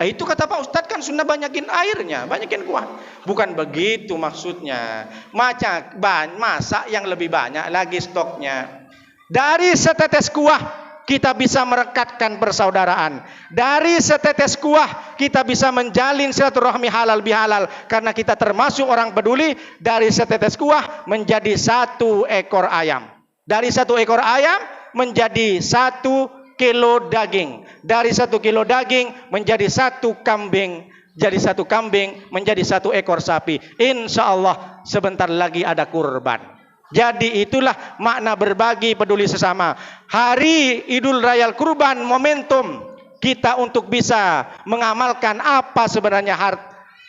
Itu kata Pak Ustadz kan sunnah banyakin airnya, banyakin kuah. Bukan begitu maksudnya. Masak yang lebih banyak lagi stoknya. Dari setetes kuah kita bisa merekatkan persaudaraan. Dari setetes kuah kita bisa menjalin silaturahmi halal bihalal karena kita termasuk orang peduli. Dari setetes kuah menjadi 1 ekor ayam. Dari 1 ekor ayam menjadi 1 kilo daging. Dari 1 kilo daging menjadi 1 kambing. Jadi 1 kambing menjadi 1 ekor sapi. Insya Allah sebentar lagi ada kurban. Jadi itulah makna berbagi, peduli sesama. Hari Idul Raya Kurban momentum kita untuk bisa mengamalkan apa sebenarnya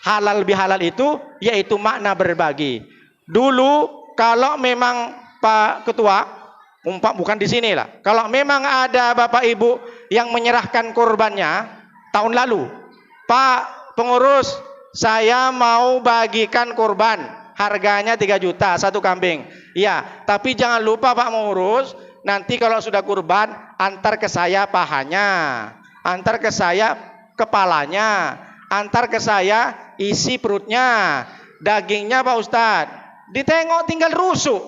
halal bihalal itu, yaitu makna berbagi. Dulu kalau memang Pak Ketua, bukan di sini lah, kalau memang ada Bapak Ibu yang menyerahkan kurbannya tahun lalu, Pak pengurus, saya mau bagikan kurban. Harganya 3 juta 1 kambing. Ya, tapi jangan lupa Pak Mengurus, nanti kalau sudah kurban antar ke saya pahanya, antar ke saya kepalanya, antar ke saya isi perutnya, dagingnya Pak Ustadz. Ditengok tinggal rusuk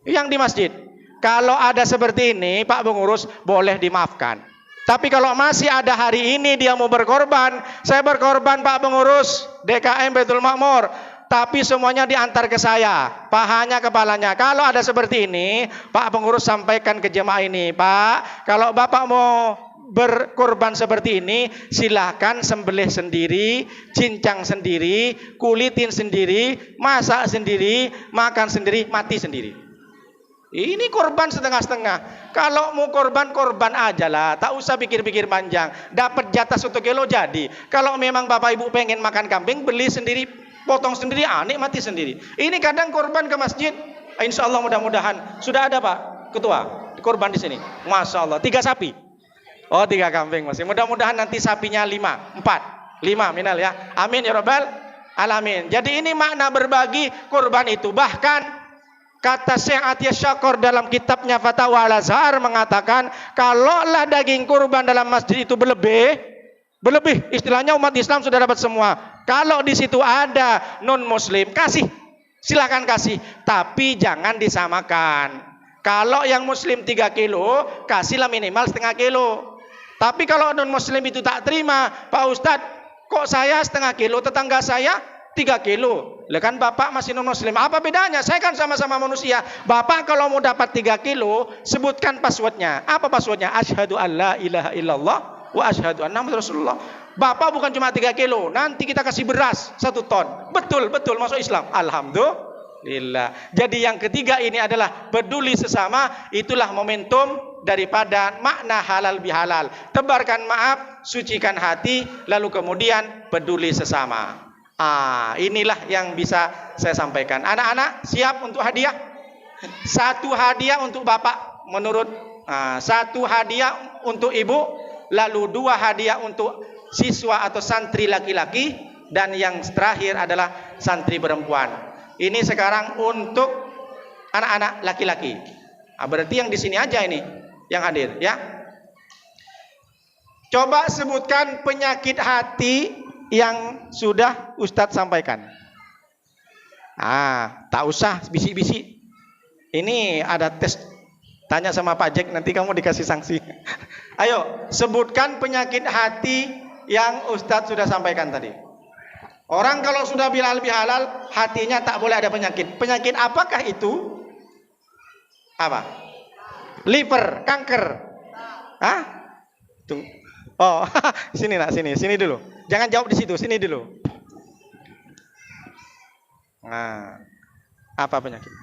yang di masjid. Kalau ada seperti ini Pak Pengurus boleh dimaafkan. Tapi kalau masih ada hari ini dia mau berkorban, saya berkorban Pak Pengurus DKM Baitul Makmur. Tapi semuanya diantar ke saya, pahanya, kepalanya. Kalau ada seperti ini, Pak Pengurus sampaikan ke jemaah ini, Pak, kalau Bapak mau berkorban seperti ini, silahkan sembelih sendiri, cincang sendiri, kulitin sendiri, masak sendiri, makan sendiri, mati sendiri. Ini korban setengah-setengah. Kalau mau korban aja lah, tak usah pikir-pikir panjang. Dapat jatah 1 kilo jadi. Kalau memang Bapak Ibu pengen makan kambing, beli sendiri, potong sendiri, nikmati sendiri. Ini kadang korban ke masjid. Insya Allah mudah-mudahan sudah ada Pak Ketua korban di sini. Masya Allah 3 sapi. Oh 3 kambing masih. Mudah-mudahan nanti sapinya 5 minal ya. Amin ya Rabbal alamin. Jadi ini makna berbagi korban itu. Bahkan kata Syekh Atiyas Syakor dalam kitabnya Fatwa Al-Azhar mengatakan, kalaulah daging kurban dalam masjid itu berlebih, istilahnya umat Islam sudah dapat semua. Kalau di situ ada non muslim, kasih, silakan kasih, tapi jangan disamakan. Kalau yang muslim 3 kilo, kasihlah minimal 1/2 kilo. Tapi kalau non muslim itu tak terima, Pak Ustadz, kok saya 1/2 kilo, tetangga saya 3 kilo. Lah kan Bapak masih non muslim, apa bedanya? Saya kan sama-sama manusia. Bapak kalau mau dapat 3 kilo, sebutkan passwordnya. Apa passwordnya? Asyhadu an la ilaha illallah wa asyhadu anna Muhammadar Rasulullah. Bapak bukan cuma 3 kilo, nanti kita kasih beras 1 ton. Betul masuk Islam. Alhamdulillah. Jadi yang ketiga ini adalah peduli sesama. Itulah momentum daripada makna halal bihalal. Tebarkan maaf, sucikan hati, lalu kemudian peduli sesama. Inilah yang bisa saya sampaikan. Anak-anak siap untuk hadiah? 1 hadiah untuk Bapak menurut 1 hadiah untuk Ibu, lalu 2 hadiah untuk siswa atau santri laki-laki, dan yang terakhir adalah santri perempuan. Ini sekarang untuk anak-anak laki-laki. Berarti yang di sini aja ini yang hadir, ya. Coba sebutkan penyakit hati yang sudah Ustadz sampaikan. Tak usah bisik-bisik. Ini ada tes. Tanya sama Pak Jack, nanti kamu dikasih sanksi. Ayo, sebutkan penyakit hati yang Ustadz sudah sampaikan tadi. Orang kalau sudah bihalal, hatinya tak boleh ada penyakit. Penyakit apakah itu? Apa? Liver, kanker. Hah? Tuh. Oh, sini nak, sini dulu. Jangan jawab di situ, sini dulu. Nah, apa penyakit?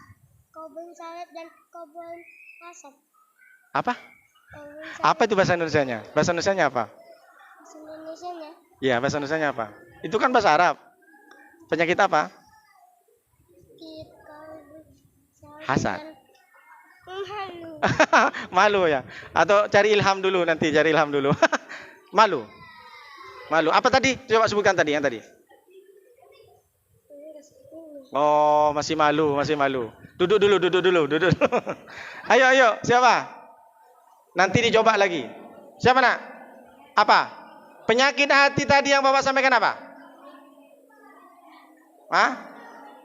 Kobun sawit dan kobun asap. Apa? Apa itu bahasa Indonesianya? Bahasa Indonesianya apa? Bahasa Indonesianya? Iya, bahasa Indonesianya apa? Itu kan bahasa Arab. Penyakit apa? Hasad. Malu. Malu ya? Atau cari ilham dulu nanti, cari ilham dulu. Malu. Malu. Apa tadi? Coba sebutkan tadi yang tadi. Oh, masih malu, masih malu. Duduk dulu. Ayo, siapa? Nanti dicoba lagi. Siapa nak? Apa? Penyakit hati tadi yang Bapak sampaikan apa?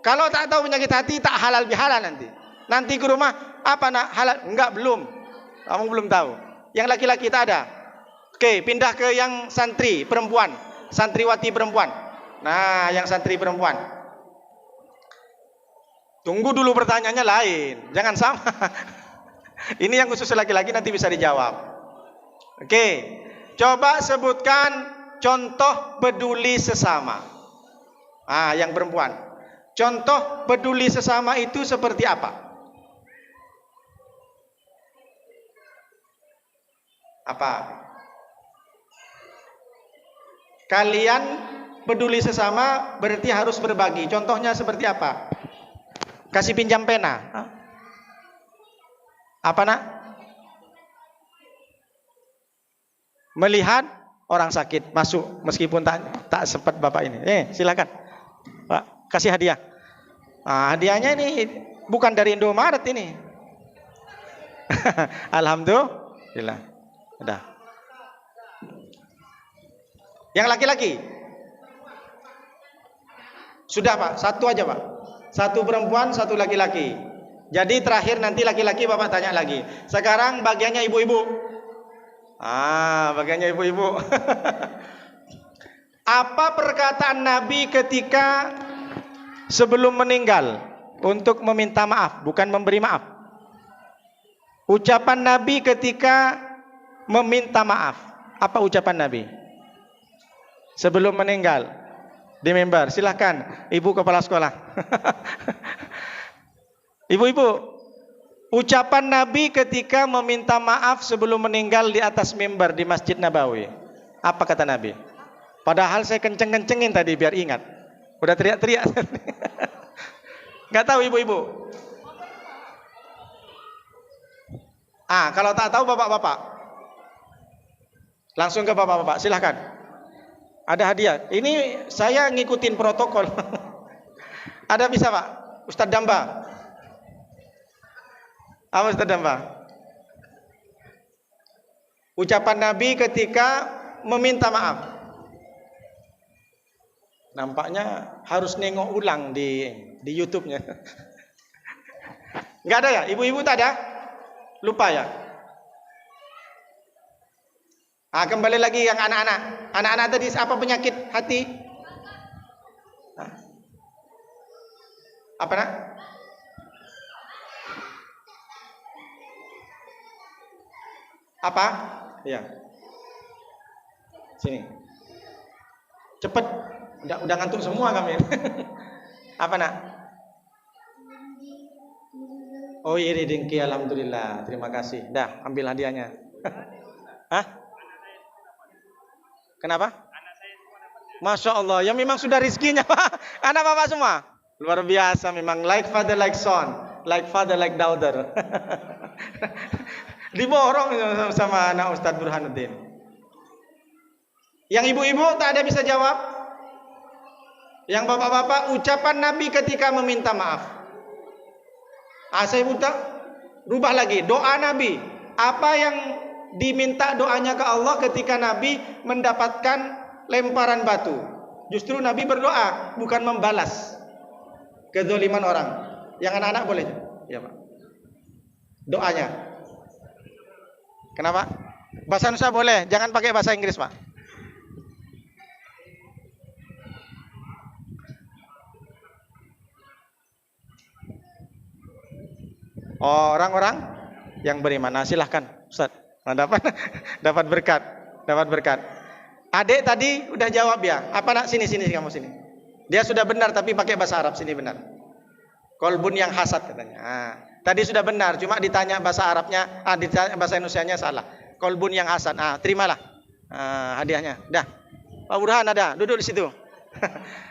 Kalau tak tahu penyakit hati, tak halal bihalal nanti. Nanti ke rumah, apa nak halal? Enggak, belum. Kamu belum tahu. Yang laki-laki tak ada. Oke, pindah ke yang santri perempuan, santriwati perempuan. Nah, yang santri perempuan. Tunggu dulu pertanyaannya lain, jangan sama. Ini yang khusus laki-laki, nanti bisa dijawab. Oke, coba sebutkan contoh peduli sesama. Yang perempuan. Contoh peduli sesama itu seperti apa? Apa? Kalian peduli sesama berarti harus berbagi. Contohnya seperti apa? Kasih pinjam pena. Apa nak? Melihat orang sakit masuk meskipun tak sempat Bapak ini. Silakan. Pak, kasih hadiah. Hadiahnya ini bukan dari Indomaret ini. Alhamdulillah. Udah. Yang laki-laki? Sudah Pak, satu aja Pak. Satu perempuan, satu laki-laki. Jadi terakhir nanti laki-laki Bapak tanya lagi. Sekarang bagiannya ibu-ibu. Bagiannya ibu-ibu. Apa perkataan Nabi ketika sebelum meninggal untuk meminta maaf, bukan memberi maaf? Ucapan Nabi ketika meminta maaf. Apa ucapan Nabi? Sebelum meninggal di mimbar. Silahkan Ibu Kepala Sekolah. Ibu-ibu, ucapan Nabi ketika meminta maaf sebelum meninggal di atas mimbar di Masjid Nabawi. Apa kata Nabi? Padahal saya kenceng-kencengin tadi biar ingat. Udah teriak-teriak. Nggak tahu ibu-ibu? Kalau tak tahu bapak-bapak, langsung ke bapak-bapak. Silahkan. Ada hadiah. Ini saya ngikutin protokol. Ada bisa Pak? Ustadz Damba. Apa Ustadz Damba? Ucapan Nabi ketika meminta maaf. Nampaknya harus nengok ulang di YouTube-nya. Enggak ada ya? Ibu-ibu tak ada? Lupa ya? Kembali lagi yang anak-anak. Anak-anak tadi apa penyakit hati? Apa nak? Apa? Ya. Sini. Cepet. Udah ngantuk semua kami. Apa nak? Oh iya dengki, alhamdulillah. Terima kasih. Dah, ambil hadiahnya. Kenapa? Masya Allah, ya memang sudah rizkinya Pak. Anak bapak semua. Luar biasa memang. Like father, like son. Like father, like daughter. Diborong sama anak Ustadz Burhanuddin. Yang ibu-ibu tak ada bisa jawab? Yang bapak-bapak, ucapan Nabi ketika meminta maaf. Saya rubah lagi, doa Nabi. Apa yang diminta doanya ke Allah ketika Nabi mendapatkan lemparan batu? Justru Nabi berdoa, bukan membalas kezaliman orang. Yang anak-anak boleh? Ya, Pak. Doanya. Kenapa? Bahasa Indonesia boleh, jangan pakai bahasa Inggris, Pak. Orang-orang yang beriman. Nah, silahkan Ustaz. Nah, dapat berkat. Adik tadi udah jawab ya. Apa nak sini kamu sini. Dia sudah benar tapi pakai bahasa Arab, sini benar. Kolbun yang hasad katanya. Tadi sudah benar, cuma ditanya bahasa Arabnya, ditanya bahasa Indonesianya salah. Kolbun yang hasad. Terimalah hadiahnya. Dah. Pak Burhan ada, duduk di situ.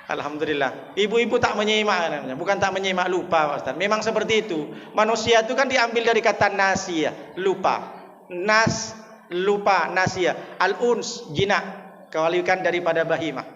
Alhamdulillah. Ibu-ibu tak menyimak namanya. Bukan tak menyimak, lupa Pak Ustaz. Memang seperti itu. Manusia itu kan diambil dari kata nasia, lupa. Nas, lupa, nasia. Al-uns, jinak, kewalikan daripada bahimah.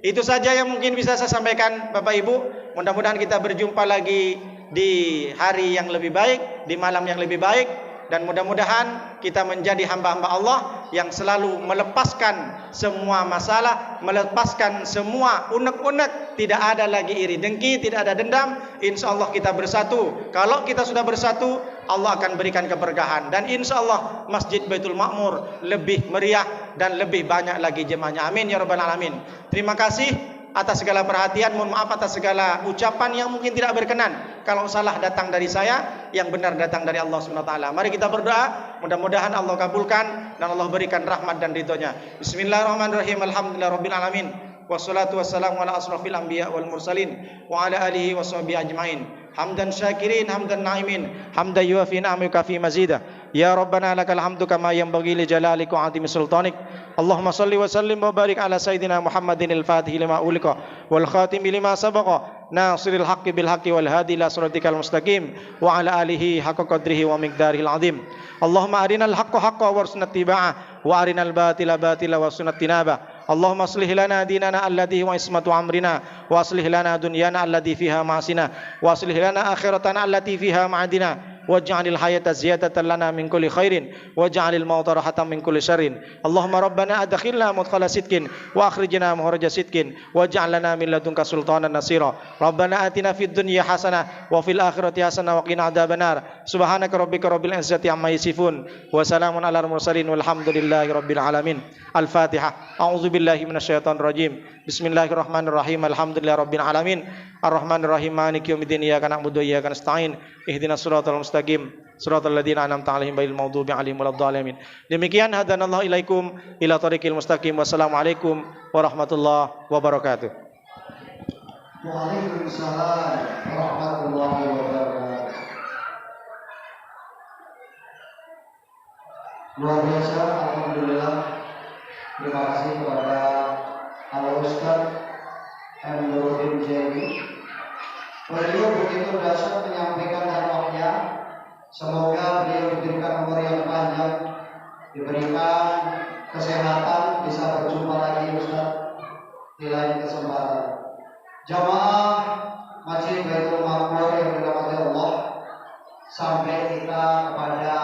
Itu saja yang mungkin bisa saya sampaikan Bapak Ibu. Mudah-mudahan kita berjumpa lagi di hari yang lebih baik, di malam yang lebih baik. Dan mudah-mudahan kita menjadi hamba-hamba Allah yang selalu melepaskan semua masalah, melepaskan semua unek-unek, tidak ada lagi iri dengki, tidak ada dendam. Insya Allah kita bersatu. Kalau kita sudah bersatu, Allah akan berikan keberkahan. Dan insya Allah Masjid Baitul Ma'mur lebih meriah dan lebih banyak lagi jemaahnya. Amin ya rabbal alamin. Terima kasih atas segala perhatian, mohon maaf atas segala ucapan yang mungkin tidak berkenan. Kalau salah datang dari saya, yang benar datang dari Allah Subhanahu wa taala. Mari kita berdoa, mudah-mudahan Allah kabulkan dan Allah berikan rahmat dan ridhonya. Bismillahirrahmanirrahim. Alhamdulillahirabbil alamin. Wassalatu wassalamu ala asrofil anbiya wal mursalin wa ala alihi washabbihi ajmain. Hamdan syakirin, hamdan naimin, hamdan yuafi ni'amaka fi mazida. Ya Rabbana lakal hamdu kama yanbaghi li jalalika wa 'azimi sultanik. Allahumma salli wa sallim wa barik ala sayyidina Muhammadin al-Fatih lima ulika wal khatimi lima sabaqa nasiril haqqi bil haqqi wal hadi ila siratikal mustaqim wa ala alihi haqqa qadrihi wa miqdarihil azim. Allahumma arinal haqqa haqqan warzuqna ittiba'ah wa arinal batila batila warzuqna ijtinabah. Allahumma aslih lana dinana alladhi wa ismatu amrina wa aslih lana dunyana alladhi fiha ma'asina wa aslih lana akhiratana allati fiha ma'adina waj'alil hayata ziyadatan lana min kulli khairin waj'alil mauta rahatan min kulli syarrin. Allahumma rabbana adkhilna mudkhala sidqin wa akhrijna mukhraja sidqin waj'al lana min ladunka sultanan nasira. Rabbana atina fid dunya hasanah wa fil akhirati hasanah wa qina adzabannar. Subhanaka rabbika rabbil izzati amma yasifun wa salamun alal mursalin walhamdulillahi rabbil alamin. Al-Fatihah. A'udzu billahi minasyaitonir rajim. Bismillahirrahmanirrahim. Alhamdulillahi rabbil alamin. Ar-Rahmanir Rahim. Maliki yaumiddin. Iyyaka na'budu wa iyyaka nasta'in. Ihdinas siratal mustaqim. Siratal ladzina an'amta 'alaihim ghairil maghdubi 'alaihim waladdallin. Demikian hadanallahu ilaikum ila thariqil mustaqim. Wassalamualaikum warahmatullahi wabarakatuh. Waalaikumsalam warahmatullahi wabarakatuh. Luar biasa, alhamdulillah. Terima kasih kepada Al-Ustaz M. Nuruddin Jaini. Beliau begitu dahsyat menyampaikan dakwahnya. Semoga beliau diberikan umur yang panjang, diberikan kesehatan, bisa berjumpa lagi Ustaz di lain kesempatan. Jamaah Masjid Baitul Ma'mur yang dirahmati Allah, sampai kita kepada